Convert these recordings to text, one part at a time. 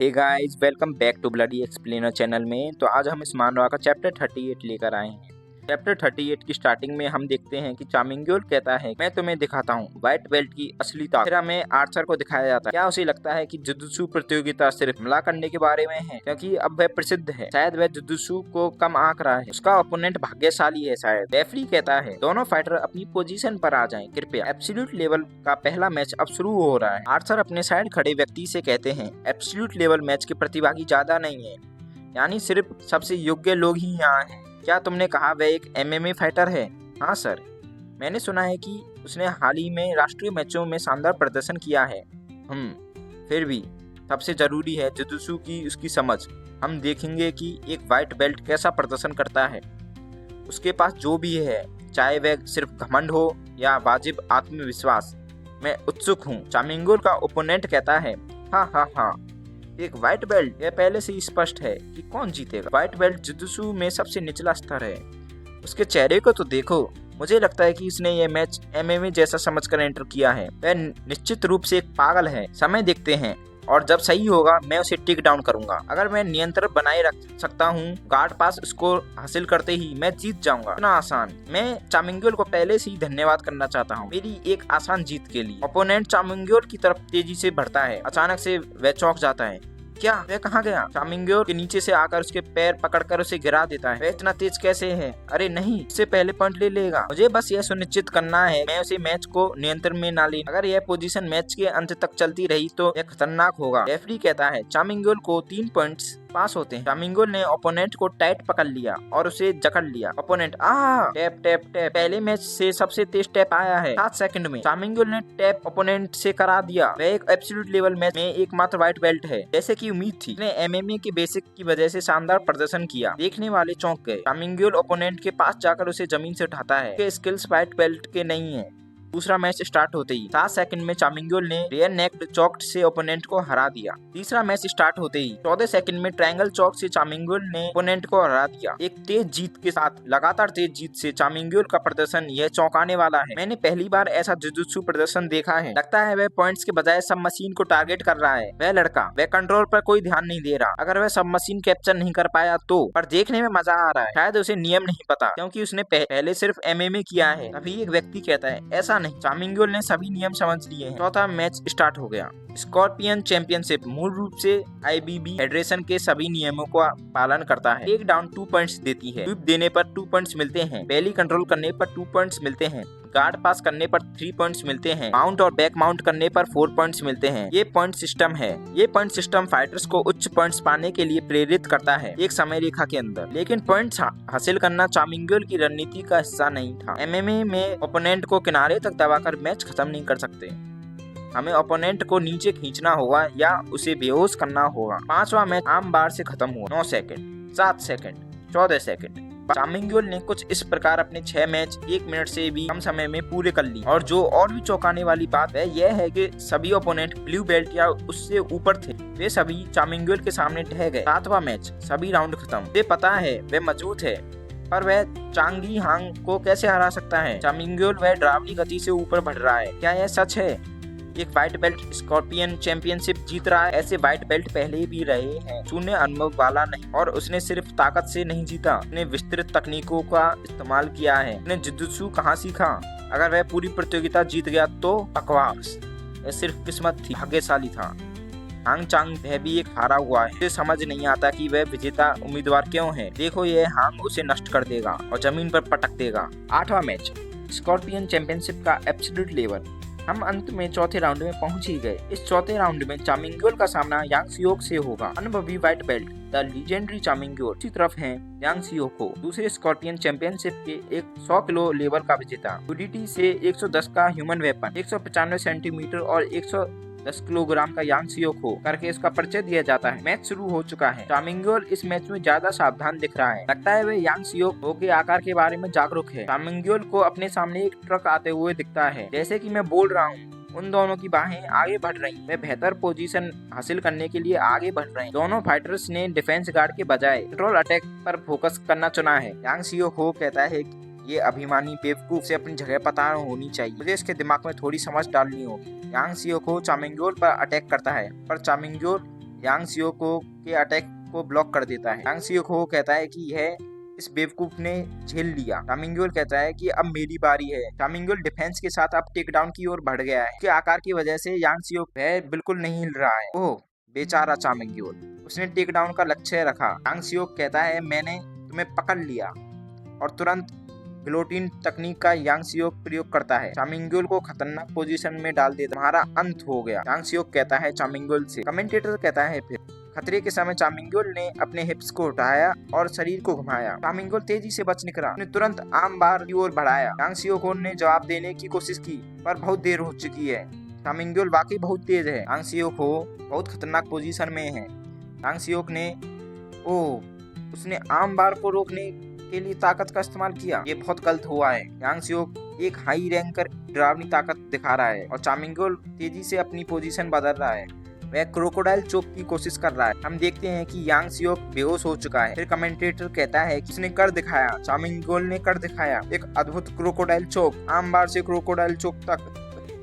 Hey guys, welcome back to bloody explainer channel में। तो आज हम इस मानवा का चैप्टर 38 लेकर आए हैं। चैप्टर 38 की स्टार्टिंग में हम देखते हैं कि चामिंग्योल कहता है, मैं तुम्हें दिखाता हूँ व्हाइट बेल्ट की असली ताकत। फिर हमें आर्चर को दिखाया जाता है। क्या उसे लगता है कि जुजुत्सु प्रतियोगिता सिर्फ हमला करने के बारे में है, क्योंकि अब वह प्रसिद्ध है। शायद वह जुजुत्सु को कम आंक रहा है। उसका ओपोनेंट भाग्यशाली है शायद। रेफरी कहता है, दोनों फाइटर अपनी पोजीशन पर आ जाएं कृपया। एब्सोल्यूट लेवल का पहला मैच अब शुरू हो रहा है। आर्चर अपने साइड खड़े व्यक्ति से कहते हैं, एब्सोल्यूट लेवल मैच के प्रतिभागी ज्यादा नहीं है, यानी सिर्फ सबसे योग्य लोग ही यहाँ हैं। क्या तुमने कहा वह एक एमएमए फाइटर है? हाँ सर, मैंने सुना है कि उसने हाल ही में राष्ट्रीय मैचों में शानदार प्रदर्शन किया है। फिर भी सबसे जरूरी है जुजुत्सु की उसकी समझ। हम देखेंगे कि एक व्हाइट बेल्ट कैसा प्रदर्शन करता है। उसके पास जो भी है, चाहे वह सिर्फ घमंड हो या वाजिब आत्मविश्वास, मैं उत्सुक हूँ। चामिंगोल का ओपोनेंट कहता है, हाँ, एक व्हाइट बेल्ट। यह पहले से ही स्पष्ट है कि कौन जीतेगा। व्हाइट बेल्ट जुजुत्सु में सबसे निचला स्तर है। उसके चेहरे को तो देखो, मुझे लगता है कि उसने यह मैच एमएमए जैसा समझकर एंटर किया है। वह निश्चित रूप से एक पागल है। समय देखते हैं, और जब सही होगा मैं उसे टेक डाउन करूंगा। अगर मैं नियंत्रण बनाए रख सकता हूँ, गार्ड पास स्कोर हासिल करते ही मैं जीत जाऊंगा। इतना आसान। मैं चामिंग्योल को पहले से ही धन्यवाद करना चाहता हूँ मेरी एक आसान जीत के लिए। ओपोनेंट चामिंग्योल की तरफ तेजी से बढ़ता है। अचानक से वह चौंक जाता है। क्या वह कहाँ गया? चामिंग्योल के नीचे से आकर उसके पैर पकड़कर उसे गिरा देता है। वह इतना तेज कैसे है? अरे नहीं, इससे पहले पॉइंट ले लेगा। मुझे बस यह सुनिश्चित करना है मैं उसे मैच को नियंत्रण में ना ले। अगर यह पोजीशन मैच के अंत तक चलती रही तो यह खतरनाक होगा। रेफरी कहता है, चामिंग्योल को 3 पॉइंट्स पास होते हैं। चामिंग्योल ने ओपोनेंट को टाइट पकड़ लिया और उसे जकड़ लिया। Opponent tap tap tap. पहले मैच से सबसे तेज टैप आया है। 7 सेकंड में चामिंग्योल ने टैप ओपोनेंट से करा दिया। वह एक एब्सोल्यूट लेवल मैच में एकमात्र व्हाइट बेल्ट है, जैसे की उम्मीद थी। उसने एमएमए के बेसिक की वजह से शानदार प्रदर्शन किया। देखने वाले चौंक गए। चामिंग्योल ओपोनेंट के पास जाकर उसे जमीन से उठाता है। उसके स्किल्स व्हाइट बेल्ट के नहीं है। दूसरा मैच स्टार्ट होते ही 7 सेकंड में चामिंग्योल ने रियर नेक चॉक से ओपोनेंट को हरा दिया। तीसरा मैच स्टार्ट होते ही 14 सेकंड में ट्रायंगल चॉक से चामिंग्योल ने ओपोनेंट को हरा दिया। एक तेज जीत के साथ लगातार तेज जीत से चामिंग्योल का प्रदर्शन यह चौंकाने वाला है। मैंने पहली बार ऐसा जुजुत्सु प्रदर्शन देखा है। लगता है वह पॉइंट्स के बजाय सब मशीन को टारगेट कर रहा है। वह लड़का, वह कंट्रोल पर कोई ध्यान नहीं दे रहा। अगर वह सब मशीन कैप्चर नहीं कर पाया तो, पर देखने में मजा आ रहा है। शायद उसे नियम नहीं पता, क्योंकि उसने पहले सिर्फ एमएमए किया है। तभी एक व्यक्ति कहता है, ऐसा नहीं। चामिंग्योल ने सभी नियम समझ लिए हैं। चौथा मैच स्टार्ट हो गया। स्कॉर्पियन चैंपियनशिप मूल रूप से आईबीबी फेडरेशन के सभी नियमों का पालन करता है। टेक डाउन 2 पॉइंट्स देती है। स्वीप देने पर 2 पॉइंट्स मिलते हैं। पहली कंट्रोल करने पर 2 पॉइंट्स मिलते हैं। गार्ड पास करने पर 3 पॉइंट्स मिलते हैं। माउंट और बैक माउंट करने पर 4 पॉइंट्स मिलते हैं। ये पॉइंट सिस्टम है। ये पॉइंट सिस्टम फाइटर्स को उच्च पॉइंट्स पाने के लिए प्रेरित करता है, एक समय रेखा के अंदर। लेकिन पॉइंट्स हासिल करना चामिंग्योल की रणनीति का हिस्सा नहीं था। एमएमए में ओपोनेंट को किनारे तक दबाकर मैच खत्म नहीं कर सकते। हमें ओपोनेंट को नीचे खींचना होगा या उसे बेहोश करना होगा। 5वां मैच आम बार से खत्म हुआ। 9 सेकंड, 7 सेकंड, 14 सेकंड। चामिंग्योल ने कुछ इस प्रकार अपने 6 मैच 1 मिनट से भी कम समय में पूरे कर ली। और जो और भी चौंकाने वाली बात है यह है कि सभी ओपोनेंट ब्लू बेल्ट या उससे ऊपर थे। वे सभी चामिंग्योल के सामने ढह गए। 7वां मैच, सभी राउंड खत्म। मुझे पता है वह मजबूत है, पर वह चांगी हांग को कैसे हरा सकता है? चामिंग्योल वह डरावनी गति से ऊपर बढ़ रहा है। क्या यह सच है? एक व्हाइट बेल्ट स्कॉर्पियन चैंपियनशिप जीत रहा है। ऐसे व्हाइट बेल्ट पहले भी रहे हैं। शून्य अनुभव वाला नहीं। और उसने सिर्फ ताकत से नहीं जीता, उसने विस्तृत तकनीकों का इस्तेमाल किया है। उसने जुजुत्सु कहाँ सीखा? अगर वह पूरी प्रतियोगिता जीत गया तो बकवास। यह सिर्फ किस्मत थी, भाग्यशाली था। हांग चांग वह भी एक हारा हुआ है। उसे समझ नहीं आता कि वह विजेता उम्मीदवार क्यों है। देखो, यह हांग उसे नष्ट कर देगा और जमीन पर पटक देगा। 8वां मैच, स्कॉर्पियन चैंपियनशिप का एब्सोल्यूट लेवल। हम अंत में चौथे राउंड में पहुंच ही गए। इस चौथे राउंड में चामिंग्योल का सामना यांग सियोक से होगा। अनुभवी व्हाइट बेल्ट द लीजेंडरी चामिंग्योल। दूसरी तरफ है यांग सियोको, दूसरे स्कॉर्पियन चैंपियनशिप के एक 100 किलो लेवल का विजेता। यूडीटी से 110 का ह्यूमन वेपन, 195 सेंटीमीटर और 110 किलोग्राम का यांग सियोको करके इसका परिचय दिया जाता है। मैच शुरू हो चुका है। चामिंग्योल इस मैच में ज्यादा सावधान दिख रहा है। लगता है वह यांग सियोको के आकार के बारे में जागरूक है। चामिंग्योल को अपने सामने एक ट्रक आते हुए दिखता है। जैसे कि मैं बोल रहा हूँ, उन दोनों की बाहें आगे बढ़ रही। वे बेहतर पोजीशन हासिल करने के लिए आगे बढ़ रहे हैं। दोनों फाइटर्स ने डिफेंस गार्ड के बजाय कंट्रोल अटैक पर फोकस करना चुना है। यांग सियोको कहता है कि ये अभिमानी बेवकूफ से अपनी जगह पता होनी चाहिए। मुझे इसके दिमाग में थोड़ी समझ डालनी होगी। यांग सियोको चामिंग्योल पर अटैक करता है, पर चामिंग्योल यांग सियोको के अटैक को ब्लॉक कर देता है। यांग सियोको कहता है कि यह इस बेवकूफ ने झेल लिया। चामिंग्यूल कहता है कि अब मेरी बारी है। चामिंग्यूल डिफेंस के साथ अब टेक डाउन की ओर बढ़ गया है। उसके आकार की वजह से यांग सियोको बिल्कुल नहीं हिल रहा है। ओह बेचारा चामिंग्यूल, उसने टेक डाउन का लक्ष्य रखा। यांग सियोको कहता है मैंने तुम्हें पकड़ लिया और तुरंत गिलोटिन तकनीक का यांग सियोको प्रयोग करता है। चामिंग्यूल को खतरनाक पोजीशन में डाल देता। तुम्हारा अंत हो गया, यांग सियोको कहता है चामिंग्यूल से। कमेंटेटर कहता है फिर खतरे के समय चामिंग्यूल ने अपने हिप्स को उठाया और शरीर को घुमाया। चामिंग्यूल तेजी से बच निकला। उसने तुरंत आर्म बार की ओर बढ़ाया। यांग सियोको ने जवाब देने की कोशिश की पर बहुत देर हो चुकी है। चामिंग्यूल वाकई बहुत तेज है। यांग सियोको बहुत खतरनाक पोजीशन में है। यांग सियोको ने उसने आर्म बार को रोकने के लिए ताकत का इस्तेमाल किया। ये बहुत गलत हुआ है। यांग सियोको एक हाई रैंकर डरावनी ताकत दिखा रहा है और चामिंग्यूल तेजी से अपनी पोजीशन बदल रहा है। वह क्रोकोडाइल चोक की कोशिश कर रहा है। हम देखते हैं कि यांग सियोको बेहोश हो चुका है। फिर कमेंटेटर कहता है कि उसने कर दिखाया, चामिंग्यूल ने कर दिखाया एक अद्भुत क्रोकोडाइल चोक। आर्म बार से क्रोकोडाइल चोक तक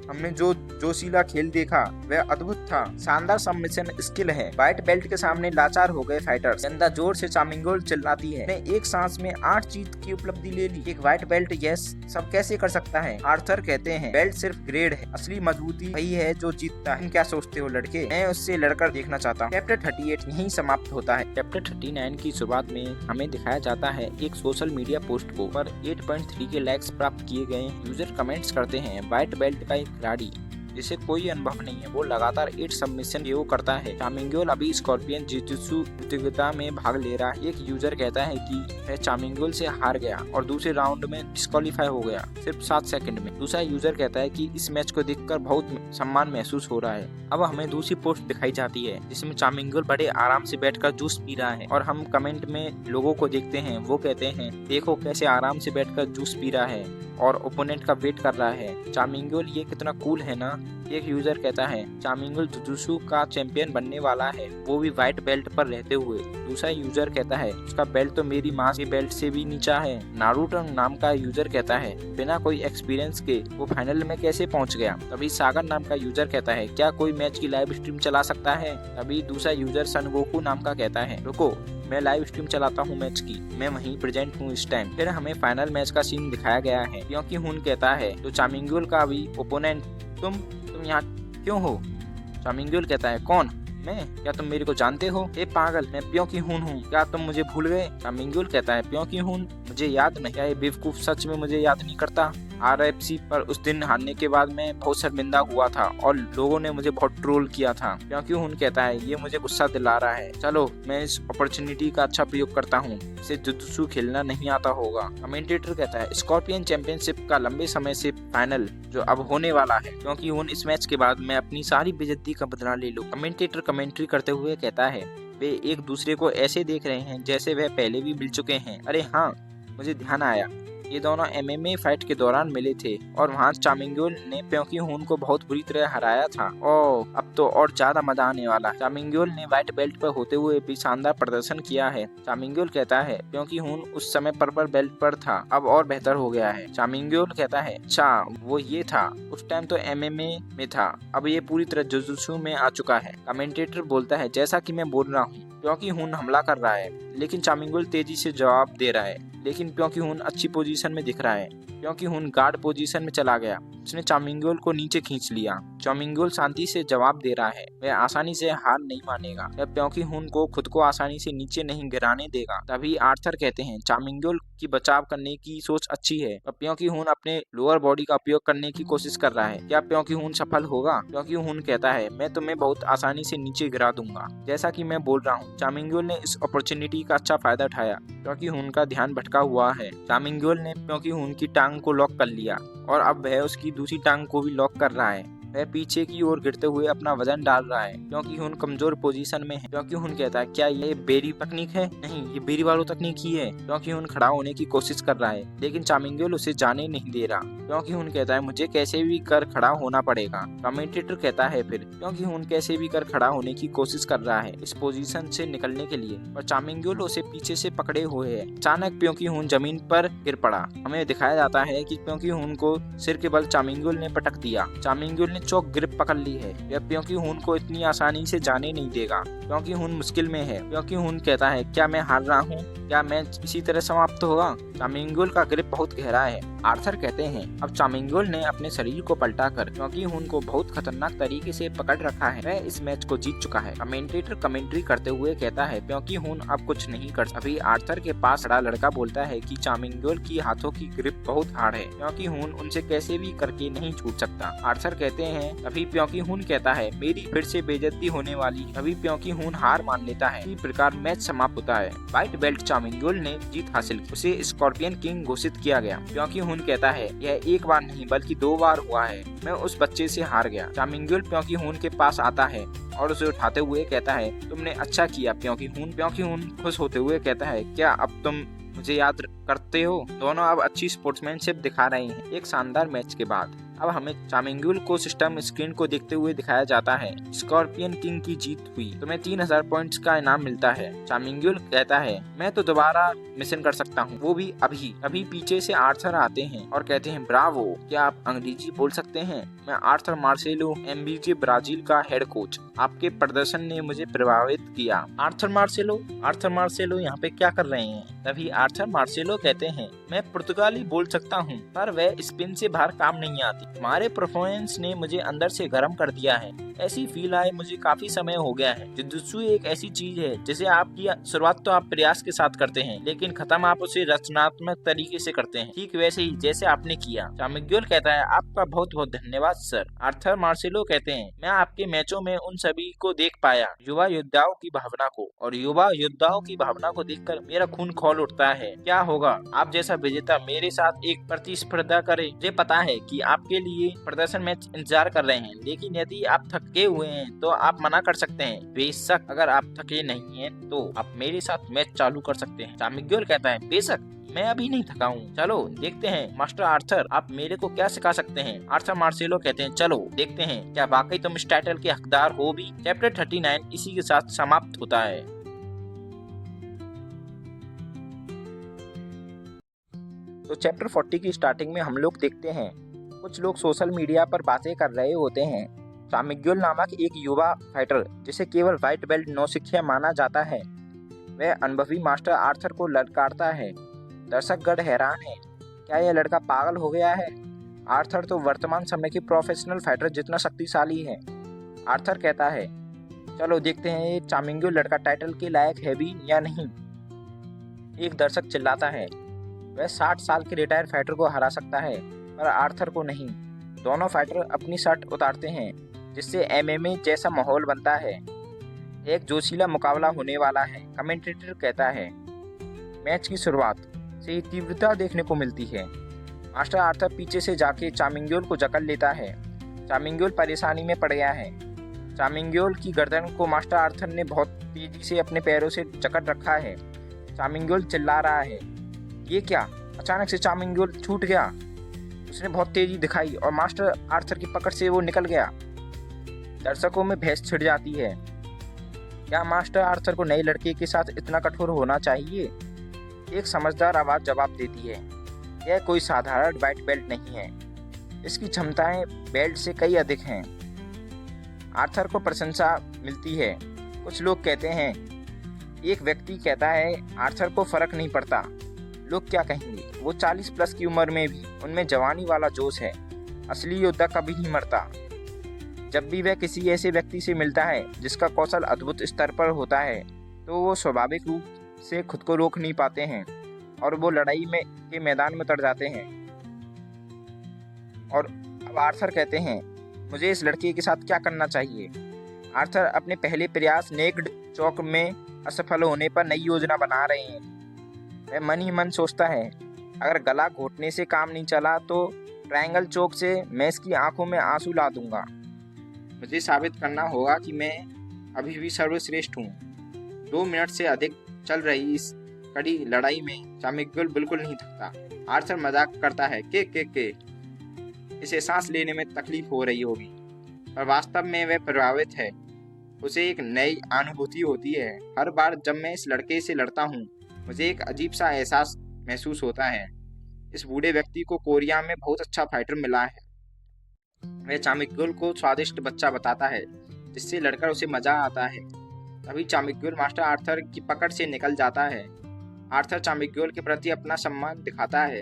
हमने जो जोशीला खेल देखा वह अद्भुत था। शानदार सबमिशन स्किल है। व्हाइट बेल्ट के सामने लाचार हो गए फाइटर्स। जनता जोर से चामिंग्यूल चिल्लाती है। उसने एक सांस में 8 जीत की उपलब्धि ले ली। एक व्हाइट बेल्ट यह सब कैसे कर सकता है? आर्थर कहते हैं बेल्ट सिर्फ ग्रेड है, असली मजबूती वही है जो जीतता है। तुम क्या सोचते हो लड़के? मैं उससे लड़कर देखना चाहता हूँ। चैप्टर 38 यहीं समाप्त होता है। चैप्टर 39 की शुरुआत में हमें दिखाया जाता है एक सोशल मीडिया पोस्ट को पर 8.3 के लाइक्स प्राप्त किए गए। यूजर कमेंट्स करते हैं व्हाइट बेल्ट का एक खिलाड़ी जिसे कोई अनुभव नहीं है, वो लगातार 8 सबमिशन KO करता है। चामिंग्यूल अभी स्कॉर्पियन जिजुत्सु प्रतियोगिता में भाग ले रहा है। एक यूजर कहता है कि वह चामिंग्यूल से हार गया और दूसरे राउंड में डिस्क्वालीफाई हो गया सिर्फ 7 सेकंड में। दूसरा यूजर कहता है कि इस मैच को देखकर बहुत सम्मान महसूस हो रहा है। अब हमें दूसरी पोस्ट दिखाई जाती है जिसमें चामिंग्यूल बड़े आराम से बैठकर जूस पी रहा है और हम कमेंट में लोगों को देखते हैं। वो कहते हैं देखो कैसे आराम से बैठकर जूस पी रहा है और ओपोनेंट का वेट कर रहा है। चामिंग्यूल ये कितना कूल है ना। एक यूजर कहता है चामिंग्यूल जुजुत्सु का चैंपियन बनने वाला है, वो भी व्हाइट बेल्ट पर रहते हुए। दूसरा यूजर कहता है उसका बेल्ट तो मेरी माँ के बेल्ट से भी नीचा है। नारुतो नाम का यूजर कहता है बिना कोई एक्सपीरियंस के वो फाइनल में कैसे पहुंच गया। तभी सागर नाम का यूजर कहता है क्या कोई मैच की लाइव स्ट्रीम चला सकता है। तभी दूसरा यूजर सनगोकू नाम का कहता है रुको मैं लाइव स्ट्रीम चलाता हूँ मैच की, मैं वहीं प्रेजेंट हूँ इस टाइम। फिर हमें फाइनल मैच का सीन दिखाया गया है। क्योंकि हुन कहता है तो चामिंग्यूल का भी ओपोनेंट तुम यहाँ क्यों हो। चामिंग्यूल कहता है कौन मैं? क्या तुम मेरे को जानते हो? ए पागल, मैं प्यों की हून हूँ, क्या तुम मुझे भूल गए? चामिंग्यूल कहता है प्यों की हून मुझे याद नहीं। क्या ये बेवकूफ सच में मुझे याद नहीं करता? RFC पर उस दिन हारने के बाद मैं बहुत शर्मिंदा हुआ था और लोगों ने मुझे बहुत ट्रोल किया था। क्योंकि हुन कहता है ये मुझे गुस्सा दिला रहा है, चलो मैं इस अपॉर्चुनिटी का अच्छा प्रयोग करता हूँ। इसे जुजुत्सु खेलना नहीं आता होगा। कमेंटेटर कहता है स्कॉर्पियन चैंपियनशिप का लंबे समय से फाइनल जो अब होने वाला है, क्योंकि हुन इस मैच के बाद मैं अपनी सारी बेइज्जती का बदला ले लूं। कमेंटेटर कमेंट्री करते हुए कहता है वे एक दूसरे को ऐसे देख रहे हैं जैसे वह पहले भी मिल चुके हैं। अरे हाँ, मुझे ध्यान आया, ये दोनों MMA फाइट के दौरान मिले थे और वहाँ चामिंग्यूल ने प्योंकी हुन को बहुत बुरी तरह हराया था। ओह अब तो और ज्यादा मजा आने वाला। चामिंग्यूल ने व्हाइट बेल्ट पर होते हुए भी शानदार प्रदर्शन किया है। चामिंग्यूल कहता है प्योंकी हुन उस समय पर्पल बेल्ट पर था, अब और बेहतर हो गया है। चामिंग्यूल कहता है अच्छा वो ये था, उस टाइम तो MMA में था, अब ये पूरी तरह जुजुत्सु में आ चुका है। कमेंटेटर बोलता है जैसा कि मैं बोल रहा हूँ प्योंकी हुन हमला कर रहा है, लेकिन चामिंग्यूल तेजी से जवाब दे रहा है। लेकिन प्योंकी हुन अच्छी पोजीशन में दिख रहा है। प्योंकी हुन गार्ड पोजीशन में चला गया, उसने चामिंग्यूल को नीचे खींच लिया। चामिंग्यूल शांति से जवाब दे रहा है, वह आसानी से हार नहीं मानेगा, वह प्योंकी हुन को खुद को आसानी से नीचे नहीं गिराने देगा। तभी आर्थर कहते हैं चामिंग्यूल की बचाव करने की सोच अच्छी है और प्योंकी हुन अपने लोअर बॉडी का उपयोग करने की कोशिश कर रहा है। क्या प्योंकी हुन सफल होगा? प्योंकी हुन कहता है मैं तुम्हें बहुत आसानी से नीचे गिरा दूंगा, जैसा कि मैं बोल रहा हूँ। चामिंग्यूल ने इस अपॉर्चुनिटी का अच्छा फायदा उठाया। प्योंकी हुन का ध्यान भटका हुआ है। चामिंग्यूल ने प्योंकी हुन की टांग को लॉक कर लिया और अब वह उसकी दूसरी टांग को भी लॉक कर रहा है। वह पीछे की ओर गिरते हुए अपना वजन डाल रहा है क्योंकि हुन कमजोर पोजीशन में है। क्योंकि हुन कहता है क्या ये बेरी तकनीक है? नहीं, ये बेरी वालों तकनीक ही है। क्योंकि हुन खड़ा होने की कोशिश कर रहा है, लेकिन चामिंग्यूल उसे जाने नहीं दे रहा। क्योंकि हुन कहता है मुझे कैसे भी कर खड़ा होना पड़ेगा। कमेंटेटर कहता है फिर क्योंकि हुन कैसे भी कर खड़ा होने की कोशिश कर रहा है इस पोजीशन से निकलने के लिए, और चामिंग्यूल उसे पीछे से पकड़े हुए है। अचानक प्योंकी हुन जमीन पर गिर पड़ा। हमें दिखाया जाता है कि प्योंकी हुन को सिर के बल चामिंग्यूल ने पटक दिया। चामिंग्यूल ने चौक ग्रिप पकड़ ली है। वह प्योंकी हुन को इतनी आसानी से जाने नहीं देगा। प्योंकी हुन मुश्किल में है। प्योंकी हुन कहता है, क्या मैं हार रहा हूँ? क्या मैच इसी तरह समाप्त होगा? चामिंगुल का ग्रिप बहुत गहरा है। आर्थर कहते हैं, अब चामिंगुल ने अपने शरीर को पलटाकर प्योंकी हुन को बहुत खतरनाक तरीके से पकड़ रखा है। वह इस मैच को जीत चुका है। कमेंटेटर कमेंट्री करते हुए कहता है, प्योंकी हुन अब कुछ नहीं कर सकता। अभी आर्थर के पास खड़ा लड़का बोलता है कि चामिंगुल की हाथों की ग्रिप बहुत हार्ड है। प्योंकी हुन उनसे कैसे भी करके नहीं छूट सकता। आर्थर कहते हैं, अभी प्योंकी हुन कहता है, मेरी फिर से बेइज्जती होने वाली। अभी प्योंकी हुन हार मान लेता है। इसी प्रकार मैच समाप्त होता है। व्हाइट बेल्ट चामिंगुल ने जीत हासिल की। उसे स्कॉर्पियन किंग घोषित किया गया। प्योंकी हुन कहता है, यह एक बार नहीं बल्कि 2 बार हुआ है। मैं उस बच्चे से हार गया। चामिंगुल प्योंकी हुन के पास आता है और उसे उठाते हुए कहता है, तुमने अच्छा किया प्योंकी हुन। प्योंकी हुन खुश होते हुए कहता है, क्या अब तुम मुझे याद करते हो? दोनों अब अच्छी स्पोर्ट्समैनशिप दिखा रहे हैं। एक शानदार मैच के बाद अब हमें चामिंगुल को सिस्टम स्क्रीन को देखते हुए दिखाया जाता है। स्कॉर्पियन किंग की जीत हुई। तुम्हें 3000 पॉइंट्स का इनाम मिलता है। चामिंगुल कहता है, मैं तो दोबारा मिशन कर सकता हूँ, वो भी अभी। अभी पीछे से आर्थर आते हैं और कहते हैं, ब्रावो, क्या आप अंग्रेजी बोल सकते हैं? मैं आर्थर मार्सेलो, एमबीजे ब्राजील का हेड कोच। आपके प्रदर्शन ने मुझे प्रभावित किया। आर्थर मार्सेलो यहाँ पे क्या कर रहे हैं? तभी आर्थर मार्सेलो कहते हैं, मैं पुर्तगाली बोल सकता हूँ, पर वह स्पिन से बाहर काम नहीं आती। तुम्हारे परफॉर्मेंस ने मुझे अंदर से गर्म कर दिया है। ऐसी फील आए मुझे काफी समय हो गया है। जुजुत्सु एक ऐसी चीज है जिसे आपकी शुरुआत तो आप प्रयास के साथ करते हैं, लेकिन खत्म आप उसे रचनात्मक तरीके से करते हैं, ठीक वैसे ही जैसे आपने किया। चामिंगुल कहता है, आपका बहुत बहुत धन्यवाद सर। आर्थर मार्सेलो कहते हैं, मैं आपके मैचों में उन सभी को देख पाया, युवा योद्धाओं की भावना को, और युवा योद्धाओं की भावना को देखकर मेरा खून खौल उठता है। क्या होगा आप जैसा विजेता मेरे साथ एक प्रतिस्पर्धा करे? मुझे पता है कि आपके लिए प्रदर्शन मैच इंतजार कर रहे हैं, लेकिन यदि आप थके हुए हैं तो आप मना कर सकते हैं। बेशक अगर आप थके नहीं हैं तो आप मेरे साथ मैच चालू कर सकते हैं। चामिंगुल कहता है, बेशक मैं अभी नहीं थका हूँ। चलो देखते हैं मास्टर आर्थर, आप मेरे को क्या सिखा सकते हैं? आर्थर मार्सेलो कहते हैं, चलो देखते हैं क्या वाकई तुम इस टाइटल के हकदार हो भी। चैप्टर 39 इसी के साथ समाप्त होता है। तो चैप्टर 40 की स्टार्टिंग में हम लोग देखते हैं कुछ लोग सोशल मीडिया पर बातें कर रहे होते हैं। चामिंगुल नामक एक युवा फाइटर, जिसे केवल व्हाइट बेल्ट नौसिखिया माना जाता है, वह अनुभवी मास्टर आर्थर को ललकारता है। दर्शकगण हैरान है, क्या यह लड़का पागल हो गया है? आर्थर तो वर्तमान समय के प्रोफेशनल फाइटर जितना शक्तिशाली है। आर्थर कहता है, चलो देखते हैं ये चामिंगुल लड़का टाइटल के लायक है भी या नहीं। एक दर्शक चिल्लाता है, वह 60 साल के रिटायर फाइटर को हरा सकता है, पर आर्थर को नहीं। दोनों फाइटर अपनी शर्ट उतारते हैं, जिससे एमएमए जैसा माहौल बनता है। एक जोशीला मुकाबला होने वाला है। कमेंटेटर कहता है, मैच की शुरुआत से ही तीव्रता देखने को मिलती है। मास्टर आर्थर पीछे से जाके चामिंगुल को जकड़ लेता है। चामिंगुल परेशानी में पड़ गया है। चामिंगुल की गर्दन को मास्टर आर्थर ने बहुत तेजी से अपने पैरों से जकड़ रखा है। चामिंगुल चिल्ला रहा है, ये क्या? अचानक से चामिंगुल छूट गया। उसने बहुत तेजी दिखाई और मास्टर आर्थर की पकड़ से वो निकल गया। दर्शकों में बहस छिड़ जाती है, क्या मास्टर आर्थर को नए लड़के के साथ इतना कठोर होना चाहिए? एक समझदार आवाज जवाब देती है, यह कोई साधारण व्हाइट बेल्ट नहीं है, इसकी क्षमताएं बेल्ट से कई अधिक हैं। आर्थर को प्रशंसा मिलती है। कुछ लोग कहते हैं, एक व्यक्ति कहता है, आर्थर को फर्क नहीं पड़ता, लोग क्या कहेंगे, वो 40 प्लस की उम्र में भी उनमें जवानी वाला जोश है। असली योद्धा कभी नहीं मरता। जब भी वह किसी ऐसे व्यक्ति से मिलता है जिसका कौशल अद्भुत स्तर पर होता है, तो वो स्वाभाविक रूप से खुद को रोक नहीं पाते हैं और वो लड़ाई में के मैदान में उतर जाते हैं। और अब आर्थर कहते हैं, मुझे इस लड़के के साथ क्या करना चाहिए? आर्थर अपने पहले प्रयास नेक्ड चौक में असफल होने पर नई योजना बना रहे हैं। वह मन ही मन सोचता है, अगर गला घोटने से काम नहीं चला तो ट्रायंगल चौक से मैं इसकी आंखों में आंसू ला दूंगा। मुझे साबित करना होगा कि मैं अभी भी सर्वश्रेष्ठ हूँ। 2 मिनट से अधिक चल रही इस कड़ी लड़ाई में चामिंगुल बिल्कुल नहीं थकता। आर्थर मजाक करता है, के इसे सांस लेने में तकलीफ हो रही होगी, पर वास्तव में वह प्रभावित है। उसे एक नई अनुभूति होती है। हर बार जब मैं इस लड़के से लड़ता हूँ, मुझे एक अजीब सा एहसास महसूस होता है। इस बूढ़े व्यक्ति को कोरिया में बहुत अच्छा फाइटर मिला है। वह चामिक्योल को स्वादिष्ट बच्चा बताता है, जिससे लड़कर उसे मजा आता है। तभी चामिक्योल मास्टर आर्थर की पकड़ से निकल जाता है। आर्थर चामिक्योल के प्रति अपना सम्मान दिखाता है।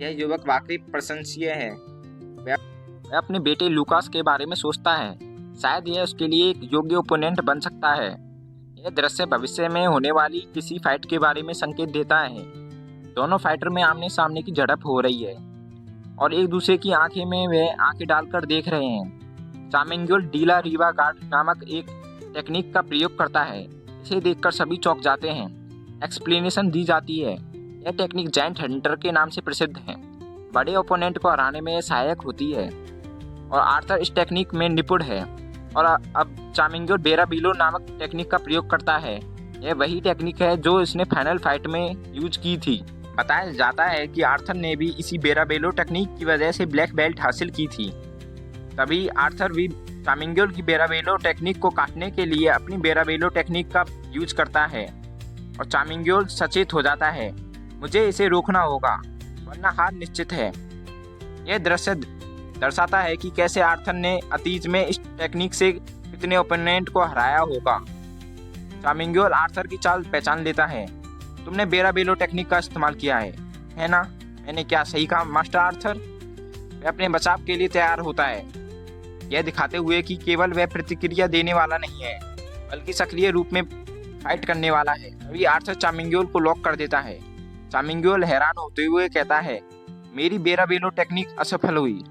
यह युवक वाकई प्रशंसनीय है। वह अपने बेटे लूकास के बारे में सोचता है, शायद यह उसके लिए एक योग्य ओपोनेंट बन सकता है। यह दृश्य भविष्य में होने वाली किसी फाइट के बारे में संकेत देता है। दोनों फाइटर में आमने सामने की झड़प हो रही है और एक दूसरे की आंखें में वे आंखें डालकर देख रहे हैं। चामिंग्योल डीला रीवा गार्ड नामक एक टेक्निक का प्रयोग करता है। इसे देखकर सभी चौंक जाते हैं। एक्सप्लेनेशन दी जाती है। यह टेक्निक जायंट हंटर के नाम से प्रसिद्ध है। बड़े ओपोनेंट को हराने में सहायक होती है और आर्थर इस टेक्निक में निपुण है। और अब चामिंग्योल बेराबीलो नामक टेक्निक का प्रयोग करता है। यह वही टेक्निक है जो इसने फाइनल फाइट में यूज की थी। बताया जाता है कि आर्थर ने भी इसी बेराबेलो टेक्निक की वजह से ब्लैक बेल्ट हासिल की थी। तभी आर्थर भी चामिंग्योल की बेराबेलो टेक्निक को काटने के लिए अपनी बेराबेलो टेक्निक का यूज करता है और चामिंग्योल सचेत हो जाता है, मुझे इसे रोकना होगा वरना हार निश्चित है। यह दृश्य दर्शाता है कि कैसे आर्थर ने अतीत में इस टेक्निक से कितने ओपोनेंट को हराया होगा। चामिंग्योल आर्थर की चाल पहचान लेता है। तुमने बेराबेलो टेक्निक का इस्तेमाल किया है ना? मैंने क्या सही कहा मास्टर आर्थर? वह अपने बचाव के लिए तैयार होता है, यह दिखाते हुए कि केवल वह प्रतिक्रिया देने वाला नहीं है बल्कि सक्रिय रूप में फाइट करने वाला है। अभी आर्थर चामिंग्योल को लॉक कर देता है। चामिंग्योल हैरान होते हुए कहता है, मेरी बेराबेलो टेक्निक असफल हुई।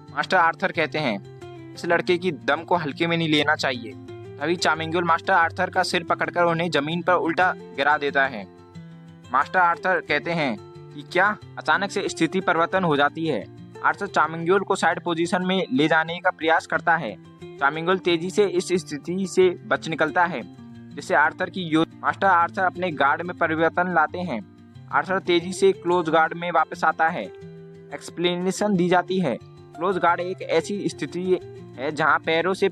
मास्टर आर्थर कहते हैं, इस लड़के की दम को हल्के में नहीं लेना चाहिए। तभी चामिंग्योल मास्टर आर्थर का सिर पकड़कर उन्हें जमीन पर उल्टा गिरा देता है। मास्टर आर्थर कहते हैं कि क्या? अचानक से स्थिति परिवर्तन हो जाती है। आर्थर चामिंग्योल को साइड पोजीशन में ले जाने का प्रयास करता है। चामिंग्योल तेजी से इस स्थिति से बच निकलता है, जिससे आर्थर की मास्टर आर्थर अपने गार्ड में परिवर्तन लाते हैं। आर्थर तेजी से क्लोज गार्ड में वापस आता है। एक्सप्लेनेशन दी जाती है। क्लोज गार्ड एक ऐसी स्थिति है जहां पैरों से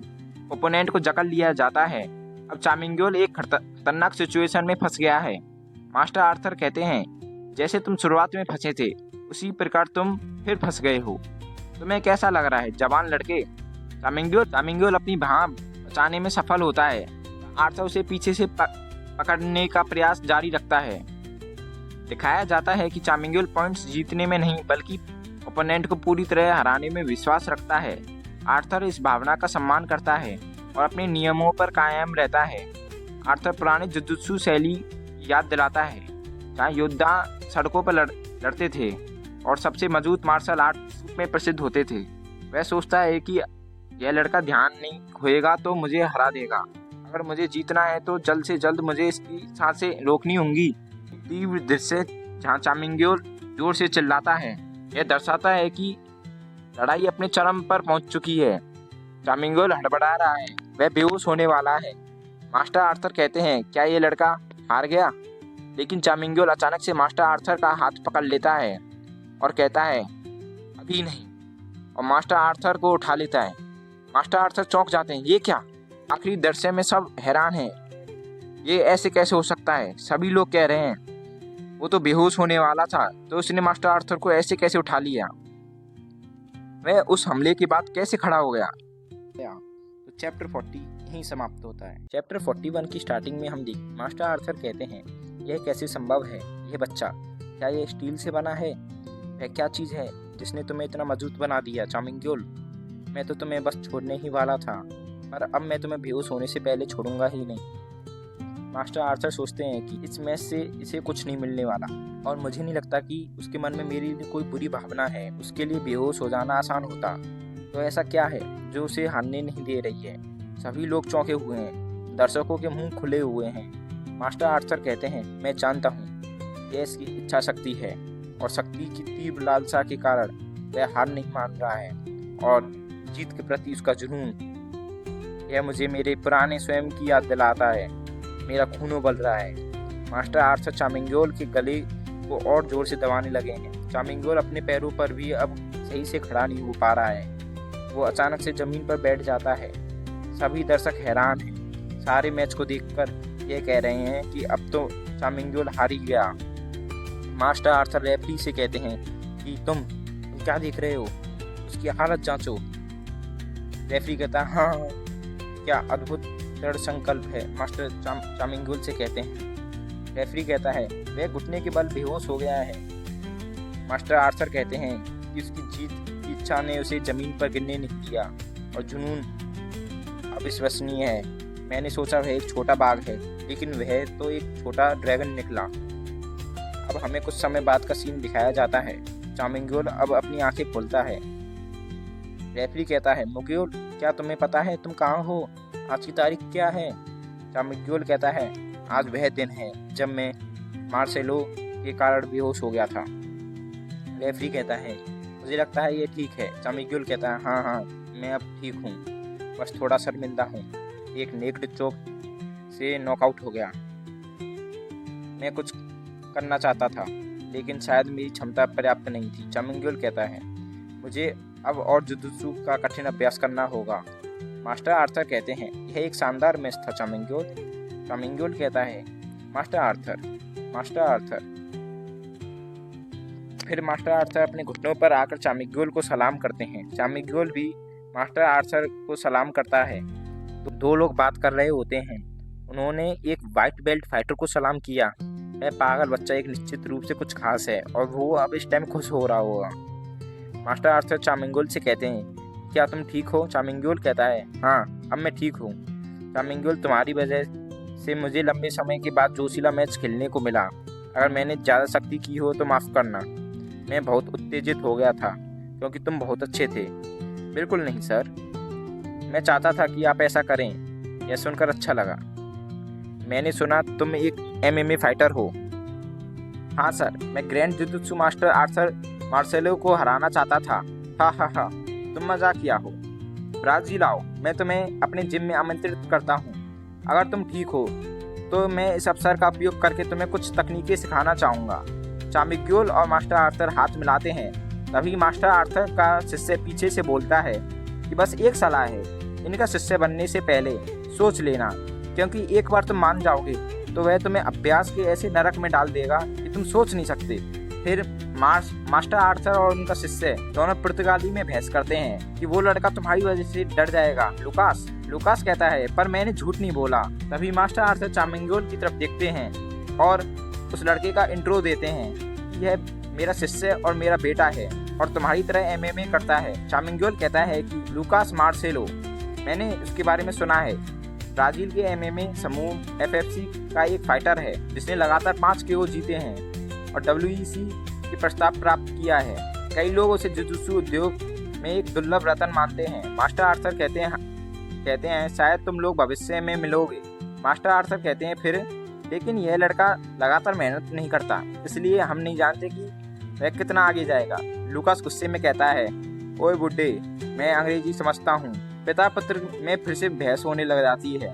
ओपोनेंट को जकड़ लिया जाता है। अब चामिंग्योल एक खतरनाक सिचुएशन में फंस गया है। मास्टर आर्थर कहते हैं, जैसे तुम शुरुआत में फंसे थे उसी प्रकार तुम फिर फंस गए हो। तुम्हें कैसा लग रहा है जवान लड़के? चामिंग्योल अपनी भौं बचाने में सफल होता है। आर्थर उसे पीछे से पकड़ने का प्रयास जारी रखता है। दिखाया जाता है कि चामिंग्योल पॉइंट्स जीतने में नहीं बल्कि ओपोनेंट को पूरी तरह हराने में विश्वास रखता है। आर्थर इस भावना का सम्मान करता है और अपने नियमों पर कायम रहता है। आर्थर पुरानी जुजुत्सु शैली याद दिलाता है, जहाँ योद्धा सड़कों पर लड़ते थे और सबसे मजबूत मार्शल आर्ट में प्रसिद्ध होते थे। वह सोचता है कि यह लड़का ध्यान नहीं खोएगा तो मुझे हरा देगा। अगर मुझे जीतना है तो जल्द से जल्द मुझे इसकी सांसें रोकनी होंगी। तीव्र दृश्य जहाँ चामिंग्योल जोर से चिल्लाता है, यह दर्शाता है कि लड़ाई अपने चरम पर पहुंच चुकी है। चामिंग्योल हड़बड़ा रहा है, वह बेहोश होने वाला है। मास्टर आर्थर कहते हैं, क्या ये लड़का हार गया? लेकिन चामिंग्योल अचानक से मास्टर आर्थर का हाथ पकड़ लेता है और कहता है, अभी नहीं, और मास्टर आर्थर को उठा लेता है। मास्टर आर्थर चौंक जाते हैं, ये क्या? आखिरी दृश्य में सब हैरान हैं, ये ऐसे कैसे हो सकता है? सभी लोग कह रहे हैं वो तो बेहोश होने वाला था, तो उसने मास्टर आर्थर को ऐसे कैसे उठा लिया? वह उस हमले के बाद कैसे खड़ा हो गया? तो चैप्टर 40 यहीं समाप्त होता है। चैप्टर 41 की स्टार्टिंग में हम मास्टर आर्थर कहते हैं, यह कैसे संभव है? यह बच्चा क्या यह स्टील से बना है? वह क्या चीज़ है जिसने तुम्हें इतना मजबूत बना दिया? चामिंग्योल, मैं तो तुम्हें बस छोड़ने ही वाला था, पर अब मैं तुम्हें बेहोश होने से पहले छोड़ूंगा ही नहीं। मास्टर आर्थर सोचते हैं कि इस मैच से इसे कुछ नहीं मिलने वाला और मुझे नहीं लगता कि उसके मन में मेरे लिए कोई बुरी भावना है। उसके लिए बेहोश हो जाना आसान होता। तो ऐसा क्या है जो उसे हारने नहीं दे रही है? सभी लोग चौंके हुए हैं, दर्शकों के मुंह खुले हुए हैं। मास्टर आर्थर कहते हैं, मैं जानता हूँ यह इसकी इच्छा शक्ति है और शक्ति की तीव्र लालसा के कारण वह हार नहीं मान रहा है और जीत के प्रति उसका जुनून, यह मुझे मेरे पुराने स्वयं की याद दिलाता है। मेरा खून उबल रहा है। मास्टर आर्थर चामिंग्योल के गले को और जोर से दबाने लगे हैं। चामिंग्योल अपने पैरों पर भी अब सही से खड़ा नहीं हो पा रहा है। वो अचानक से जमीन पर बैठ जाता है। सभी दर्शक हैरान हैं। सारे मैच को देखकर ये कह रहे हैं कि अब तो चामिंग्योल हार ही गया। मास्टर आर्थर रेफरी से कहते हैं कि तुम क्या देख रहे हो? उसकी हालत जांचो। रेफरी कहता है हाँ, क्या अद्भुत दृढ़ संकल्प है, मास्टर चामिंगुल से कहते हैं। रेफरी कहता है वह घुटने के बल बेहोश हो गया है। मास्टर आर्थर कहते हैं कि उसकी जीत की इच्छा ने उसे जमीन पर गिरने नहीं दिया और जुनून अविश्वसनीय है। मैंने सोचा वह एक छोटा बाघ है, लेकिन वह तो एक छोटा ड्रैगन निकला। अब हमें कुछ समय बाद का सीन दिखाया जाता है। चामिंगुल अब अपनी आंखें खोलता है। रेफरी कहता है मुगियोल, क्या तुम्हें पता है तुम कहाँ हो? आज की तारीख क्या है? चामिंगुल कहता है आज वह दिन है जब मैं मार्सेलो के कारण बेहोश हो गया था। रेफरी कहता है मुझे लगता है ये ठीक है। चामिंगुल कहता है हाँ, मैं अब ठीक हूँ, बस थोड़ा शर्मिंदा हूँ। एक नेक्ड चोक से नॉकआउट हो गया। मैं कुछ करना चाहता था, लेकिन शायद मेरी क्षमता पर्याप्त नहीं थी। चामिंगुल कहता है मुझे अब और जुजुत्सु का कठिन अभ्यास करना होगा। मास्टर आर्थर कहते हैं यह एक शानदार मैच था चामिंगुल। चामिंगुल कहता है मास्टर आर्थर। फिर मास्टर आर्थर अपने घुटनों पर आकर चामिंगुल को सलाम करते हैं। चामिंगुल भी मास्टर आर्थर को सलाम करता है। तो दो लोग बात कर रहे होते हैं। उन्होंने एक वाइट बेल्ट फाइटर को सलाम किया। वह पागल बच्चा एक निश्चित रूप से कुछ खास है और वो अब इस टाइम खुश हो रहा होगा। मास्टर आर्थर चामिंगुल से कहते हैं क्या तुम ठीक हो? चामिंगुल कहता है हाँ, अब मैं ठीक हूँ। चामिंगुल, तुम्हारी वजह से मुझे लंबे समय के बाद जोशीला मैच खेलने को मिला। अगर मैंने ज़्यादा शक्ति की हो तो माफ़ करना। मैं बहुत उत्तेजित हो गया था क्योंकि तुम बहुत अच्छे थे। बिल्कुल नहीं सर, मैं चाहता था कि आप ऐसा करें। यह सुनकर अच्छा लगा। मैंने सुना तुम एक MMA फाइटर हो। हाँ सर, मैं grand jujutsu master Arthur Marcelo को हराना चाहता था। हा, तुम मजाकिया हो। ब्राजील आओ, मैं तुम्हें अपने जिम में आमंत्रित करता हूँ। अगर तुम ठीक हो तो मैं इस अवसर का उपयोग करके तुम्हें कुछ तकनीकें सिखाना चाहूँगा। चामिंगुल और मास्टर आर्थर हाथ मिलाते हैं। तभी मास्टर आर्थर का शिष्य पीछे से बोलता है कि बस एक सलाह है, इनका शिष्य बनने से पहले सोच लेना, क्योंकि एक बार तुम मान जाओगे तो वह तुम्हें अभ्यास के ऐसे नरक में डाल देगा कि तुम सोच नहीं सकते। फिर मास्टर आर्थर और उनका शिष्य दोनों पुर्तगाली में बहस करते हैं कि वो लड़का तुम्हारी वजह से डर जाएगा। लुकास कहता है पर मैंने झूठ नहीं बोला। तभी मास्टर आर्थर चामिंगुल की तरफ देखते हैं और उस लड़के का इंट्रो देते हैं। यह मेरा शिष्य और मेरा बेटा है और तुम्हारी तरह MMA करता है। चामिंगुल कहता है कि लुकास मार्सेलो, मैंने उसके बारे में सुना है। ब्राजील के MMA समूह FFC का एक फाइटर है जिसने लगातार 5 KO जीते हैं और WEC के प्रस्ताव प्राप्त किया है। कई लोग उसे जुजुत्सु उद्योग में एक दुर्लभ रत्न मानते हैं। मास्टर आर्थर कहते हैं शायद तुम लोग भविष्य में मिलोगे। मास्टर आर्थर कहते हैं फिर, लेकिन यह लड़का लगातार मेहनत नहीं करता, इसलिए हम नहीं जानते कि वह कितना आगे जाएगा। लुकास गुस्से में कहता है ओए बुड्ढे, मैं अंग्रेजी समझता हूँ। पिता पुत्र में फिर से बहस होने लग जाती है।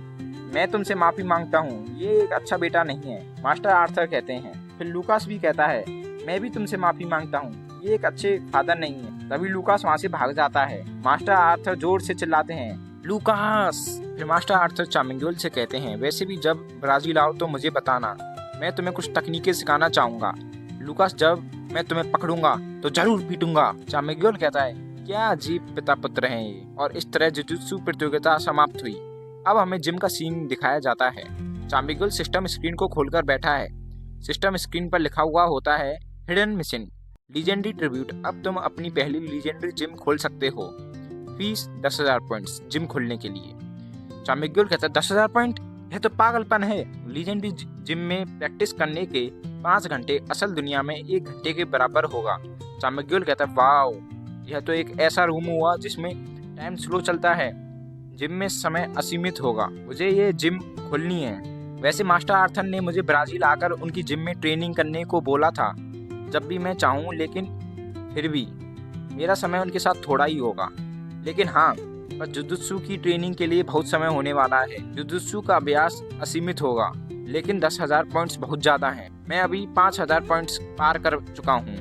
मैं तुमसे माफ़ी मांगता हूँ, ये एक अच्छा बेटा नहीं है। मास्टर आर्थर कहते हैं। फिर लुकास भी कहता है मैं भी तुमसे माफ़ी मांगता हूँ, ये एक अच्छे फादर नहीं है। तभी लुकास वहाँ से भाग जाता है। मास्टर आर्थर जोर से चिल्लाते हैं लुकास। फिर मास्टर आर्थर चामिंगुल से कहते हैं वैसे भी जब ब्राजील आओ तो मुझे बताना, मैं तुम्हें कुछ तकनीकें सिखाना चाहूँगा। लुकास, जब मैं तुम्हें पकड़ूंगा तो जरूर पीटूंगा। चामिंगुल कहता है क्या अजीब पिता पुत्र हैं ये। और इस तरह जुजुत्सु प्रतियोगिता समाप्त हुई। अब हमें जिम का सीन दिखाया जाता है। चामिंगुल सिस्टम स्क्रीन को खोलकर बैठा है। सिस्टम स्क्रीन पर लिखा हुआ होता है हिडन मिशन लीजेंडरी ट्रिब्यूट। अब तुम अपनी पहली लीजेंडरी जिम खोल सकते हो। फीस 10,000 पॉइंट्स जिम खोलने के लिए। चामिंगुल कहता है 10,000 पॉइंट, यह तो पागलपन है। लीजेंडरी जिम में प्रैक्टिस करने के 5 घंटे असल दुनिया में 1 घंटे के बराबर होगा। चामिंगुल कहता है वाओ, यह तो एक ऐसा रूम हुआ जिसमें टाइम स्लो चलता है। जिम में समय असीमित होगा, मुझे ये जिम खोलनी है। वैसे मास्टर आर्थर ने मुझे ब्राजील आकर उनकी जिम में ट्रेनिंग करने को बोला था जब भी मैं चाहूँ, लेकिन फिर भी मेरा समय उनके साथ थोड़ा ही होगा। लेकिन हाँ, पर जुजुत्सु की ट्रेनिंग के लिए बहुत समय होने वाला है। जुजुत्सु का अभ्यास असीमित होगा, लेकिन 10,000 पॉइंट्स बहुत ज़्यादा हैं। मैं अभी 5,000 पॉइंट्स पार कर चुका हूँ,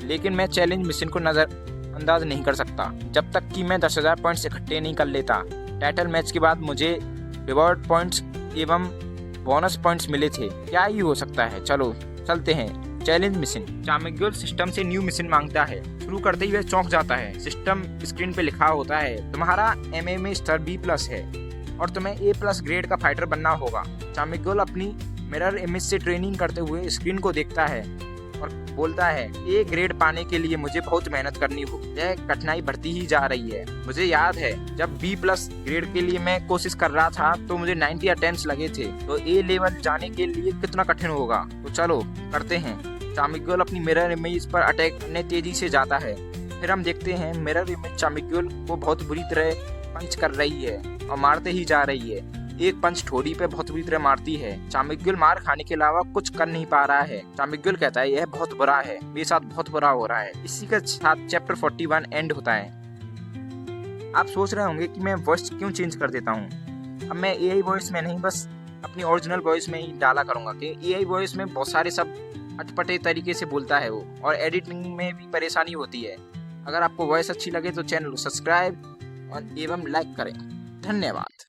लेकिन मैं चैलेंज मिशन को नज़रअंदाज नहीं कर सकता जब तक कि मैं 10,000 पॉइंट्स इकट्ठे नहीं कर लेता। टाइटल मैच के बाद मुझे रिवॉर्ड पॉइंट्स एवं बोनस पॉइंट्स मिले थे, क्या ही हो सकता है। चलो चलते हैं। Challenge mission. चामिंगुल सिस्टम से न्यू मिशन मांगता है। शुरू करते ही वह चौंक जाता है। सिस्टम स्क्रीन पे लिखा होता है तुम्हारा MMA स्तर B+ है और तुम्हें A+ ग्रेड का फाइटर बनना होगा। चामिगुल अपनी मिरर इमेज से ट्रेनिंग करते हुए स्क्रीन को देखता है और बोलता है A ग्रेड पाने के लिए मुझे बहुत मेहनत करनी होगी। यह कठिनाई बढ़ती ही जा रही है। मुझे याद है जब B+ ग्रेड के लिए मैं कोशिश कर रहा था तो मुझे 90 अटेम्प्ट्स लगे थे, तो A लेवल जाने के लिए कितना कठिन होगा। तो चलो करते हैं। चामिगुल अपनी मिरर इमेज पर अटैक करने तेजी से जाता है। फिर हम देखते हैं मिरर इमेज चामिगुल को बहुत बुरी तरह पंच कर रही है और मारते ही जा रही है। एक पंच ठोड़ी पे बहुत बुरी तरह मारती है। चामिगुल मार खाने के अलावा कुछ कर नहीं पा रहा है। चामिगुल कहता है यह बहुत बुरा है, मेरे साथ बहुत बुरा हो रहा है। इसी के साथ चैप्टर 41 एंड होता है। आप सोच रहे होंगे कि मैं वॉइस क्यों चेंज कर देता हूँ। अब मैं AI वॉइस में नहीं, बस अपनी ओरिजिनल वॉइस में ही डाला करूँगा कि AI वॉइस में बहुत सारे सब अटपटे तरीके से बोलता है वो, और एडिटिंग में भी परेशानी होती है। अगर आपको वॉइस अच्छी लगे तो चैनल को सब्सक्राइब और एवं लाइक करें। धन्यवाद।